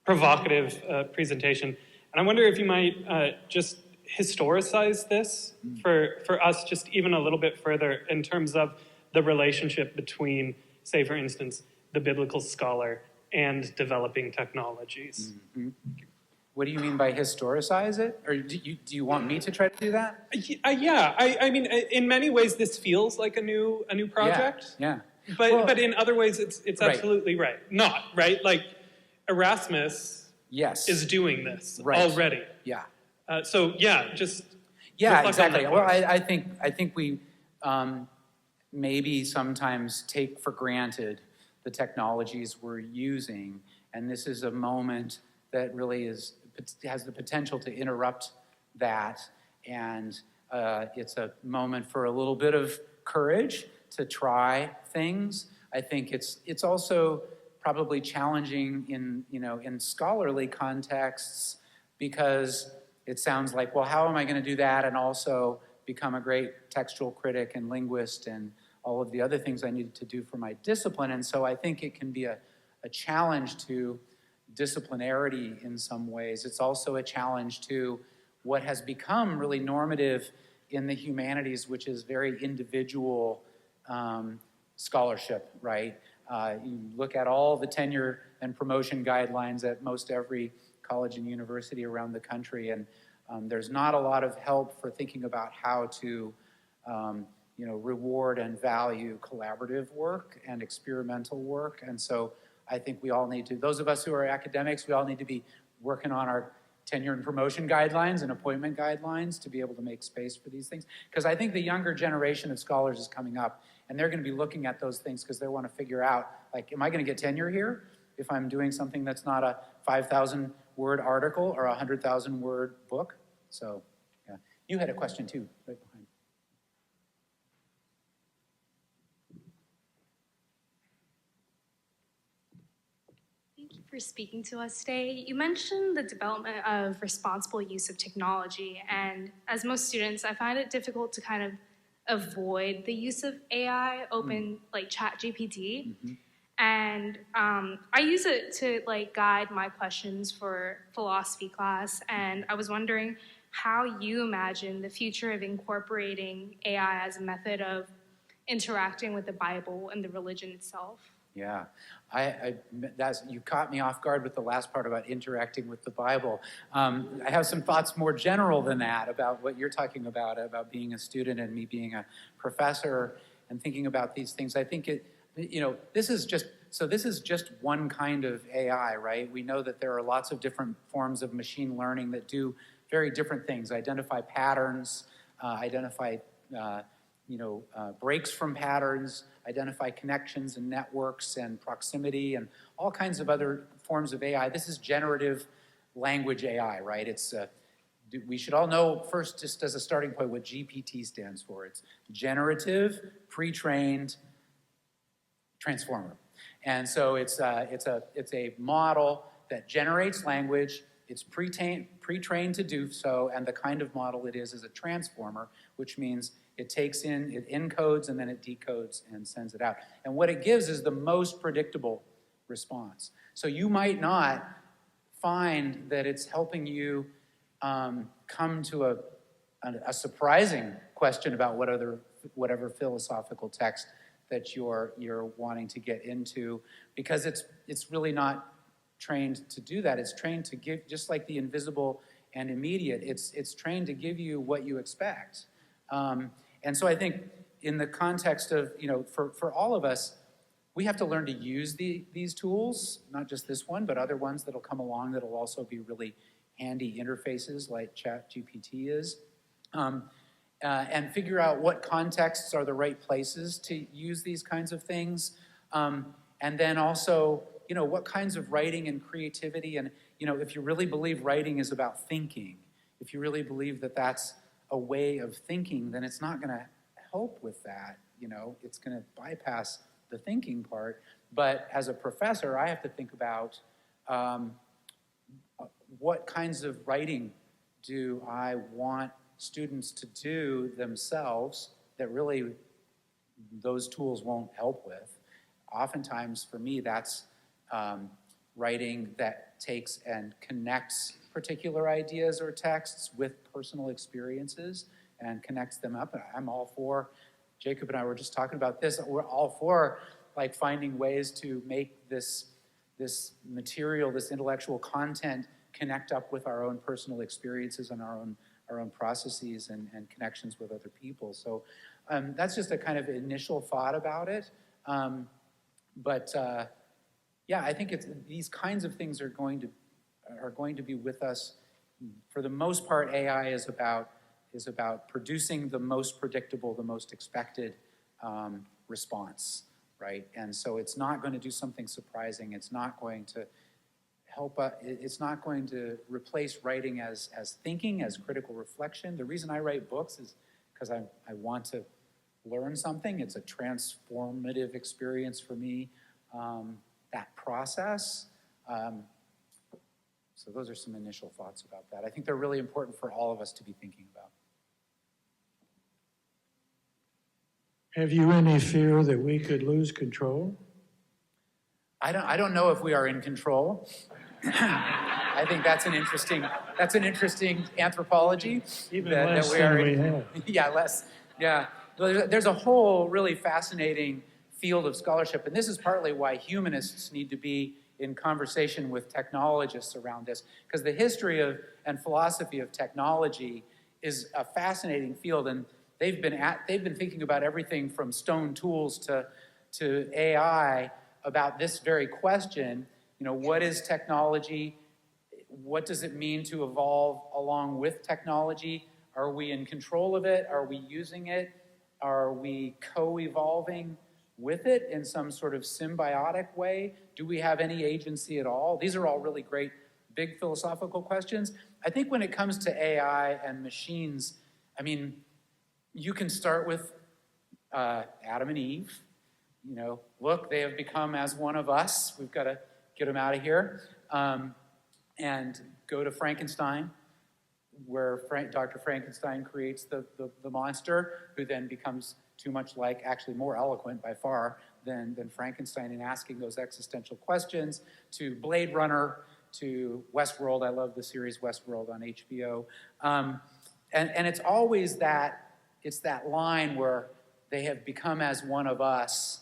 provocative presentation. And I wonder if you might just historicize this for us just even a little bit further in terms of the relationship between, say, for instance, the biblical scholar and developing technologies. Mm-hmm. What do you mean by historicize it? Or do you want me to try to do that? Yeah. I mean, in many ways, this feels like a new project. Yeah. But in other ways, it's right. Absolutely right. Not right. Like Erasmus is doing this already. Yeah. Exactly. Well, I think we maybe sometimes take for granted the technologies we're using, and this is a moment that really has the potential to interrupt that, and it's a moment for a little bit of courage to try things. I think it's also probably challenging in scholarly contexts, because it sounds like, well, how am I going to do that and also become a great textual critic and linguist and all of the other things I need to do for my discipline? And so I think it can be a challenge to disciplinarity in some ways. It's also a challenge to what has become really normative in the humanities, which is very individual scholarship, right? You look at all the tenure and promotion guidelines at most every college and university around the country, and there's not a lot of help for thinking about how to reward and value collaborative work and experimental work. And so I think we all need to, those of us who are academics, we all need to be working on our tenure and promotion guidelines and appointment guidelines to be able to make space for these things. Because I think the younger generation of scholars is coming up, and they're going to be looking at those things because they want to figure out, like, am I going to get tenure here if I'm doing something that's not a 5,000 word article or a 100,000 word book? So, yeah. You had a question too, right behind. Thank you for speaking to us today. You mentioned the development of responsible use of technology, and as most students, I find it difficult to kind of avoid the use of AI, like ChatGPT. And I use it to like guide my questions for philosophy class, and I was wondering how you imagine the future of incorporating AI as a method of interacting with the Bible and the religion itself. Yeah, you caught me off guard with the last part about interacting with the Bible. I have some thoughts more general than that about what you're talking about being a student and me being a professor and thinking about these things. I think this is just one kind of AI, right? We know that there are lots of different forms of machine learning that do very different things, identify patterns, identify breaks from patterns, identify connections and networks and proximity and all kinds of other forms of AI. This is generative language AI, right? We should all know first, just as a starting point, what GPT stands for. It's generative, pre-trained transformer. And so it's a model that generates language. It's pre-trained to do so, and the kind of model it is a transformer, which means it encodes, and then it decodes and sends it out. And what it gives is the most predictable response. So you might not find that it's helping you come to a surprising question about whatever philosophical text that you're wanting to get into, because it's really not trained to do that. It's trained to give, just like the invisible and immediate, it's trained to give you what you expect. And so I think in the context of, for all of us, we have to learn to use these tools, not just this one, but other ones that'll come along that'll also be really handy interfaces like ChatGPT is, and figure out what contexts are the right places to use these kinds of things. And then also, what kinds of writing and creativity, and, if you really believe writing is about thinking, if you really believe that that's a way of thinking, then it's not going to help with that. It's going to bypass the thinking part. But as a professor, I have to think about what kinds of writing do I want students to do themselves that really those tools won't help with. Oftentimes, for me, that's writing that takes and connects particular ideas or texts with personal experiences and connects them up. I'm all for, Jacob and I were just talking about this, we're all for like finding ways to make this material, this intellectual content connect up with our own personal experiences and our own processes and connections with other people. So that's just a kind of initial thought about it. Yeah, I think these kinds of things are going to be with us. For the most part, AI is about producing the most predictable, the most expected response, right? And so it's not going to do something surprising. It's not going to help. It's not going to replace writing as thinking, as critical reflection. The reason I write books is because I want to learn something. It's a transformative experience for me. That process. So those are some initial thoughts about that. I think they're really important for all of us to be thinking about. Have you any fear that we could lose control? I don't know if we are in control. I think that's an interesting anthropology. Even less than we have. Yeah, less. Yeah. There's a whole really fascinating field of scholarship, and this is partly why humanists need to be in conversation with technologists around this, because the history of and philosophy of technology is a fascinating field, and they've been thinking about everything from stone tools to AI about this very question. What is technology? what does it mean to evolve along with technology? Are we in control of it? Are we using it? Are we co-evolving with it in some sort of symbiotic way? Do we have any agency at all? These are all really great, big philosophical questions. I think when it comes to AI and machines, I mean, you can start with Adam and Eve. You know, look, they have become as one of us. We've got to get them out of here. And go to Frankenstein, where Dr. Frankenstein creates the monster, who then becomes too much like, actually more eloquent by far than Frankenstein in asking those existential questions, to Blade Runner, to Westworld. I love the series Westworld on HBO. And it's always it's that line where they have become as one of us,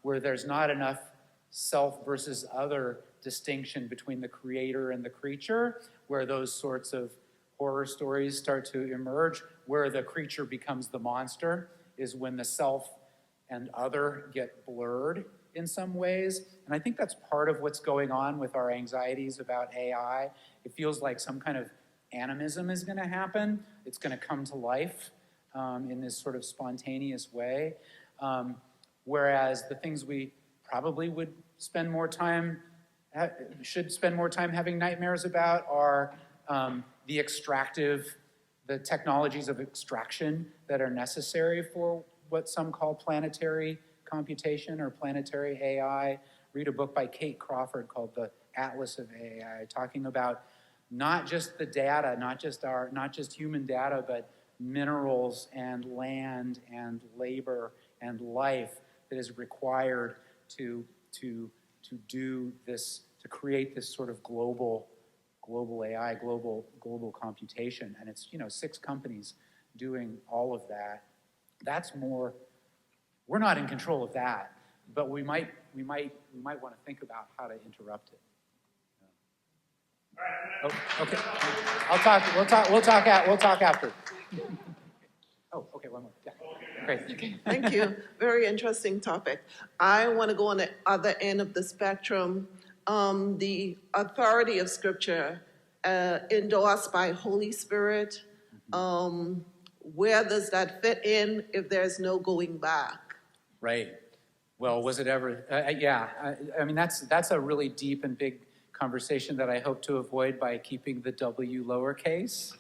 where there's not enough self versus other distinction between the creator and the creature, where those sorts of horror stories start to emerge, where the creature becomes the monster, is when the self and other get blurred in some ways. And I think that's part of what's going on with our anxieties about AI. It feels like some kind of animism is going to happen. It's going to come to life in this sort of spontaneous way. Whereas the things we probably would spend more time having nightmares about are the technologies of extraction that are necessary for what some call planetary computation or planetary AI. Read a book by Kate Crawford called The Atlas of AI, talking about not just the data, not just human data, but minerals and land and labor and life that is required to do this, to create this sort of global AI, global computation. And it's, 6 companies doing all of that. That's more, we're not in control of that, but we might want to think about how to interrupt it. Oh, okay. We'll talk after. Oh, okay, one more. Yeah. Great. Okay, thank you. Very interesting topic. I want to go on the other end of the spectrum. The authority of Scripture endorsed by Holy Spirit. Where does that fit in if there's no going back? Right. Well, was it ever? Yeah. I mean, that's a really deep and big conversation that I hope to avoid by keeping the W lowercase.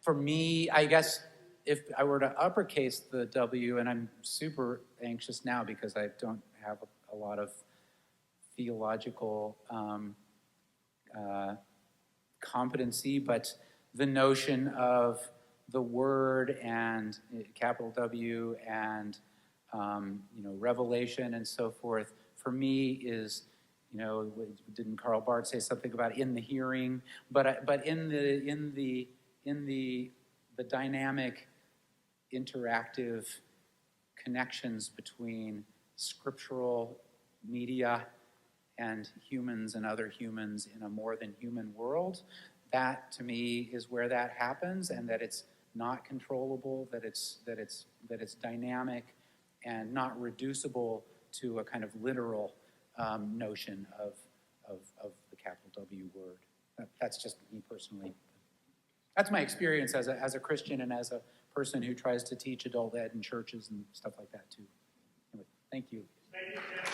For me, I guess if I were to uppercase the W, and I'm super anxious now because I don't have a lot of theological competency, but the notion of the Word and capital W and revelation and so forth, for me is, didn't Karl Barth say something about in the hearing? But in the dynamic, interactive connections between scriptural media and humans and other humans in a more than human world, that to me is where that happens, and that it's not controllable, that it's dynamic and not reducible to a kind of literal notion of the capital W word. That's just me personally. That's my experience as a Christian and as a person who tries to teach adult ed in churches and stuff like that too. Anyway, thank you. Thank you, Tim.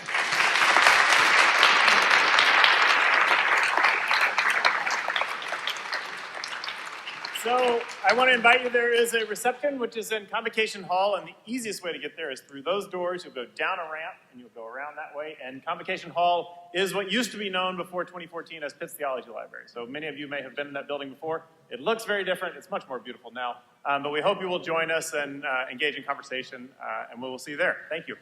So I want to invite you, there is a reception which is in Convocation Hall, and the easiest way to get there is through those doors. You'll go down a ramp and you'll go around that way. And Convocation Hall is what used to be known before 2014 as Pitt's Theology Library. So many of you may have been in that building before. It looks very different. It's much more beautiful now. But we hope you will join us and engage in conversation, and we will see you there. Thank you.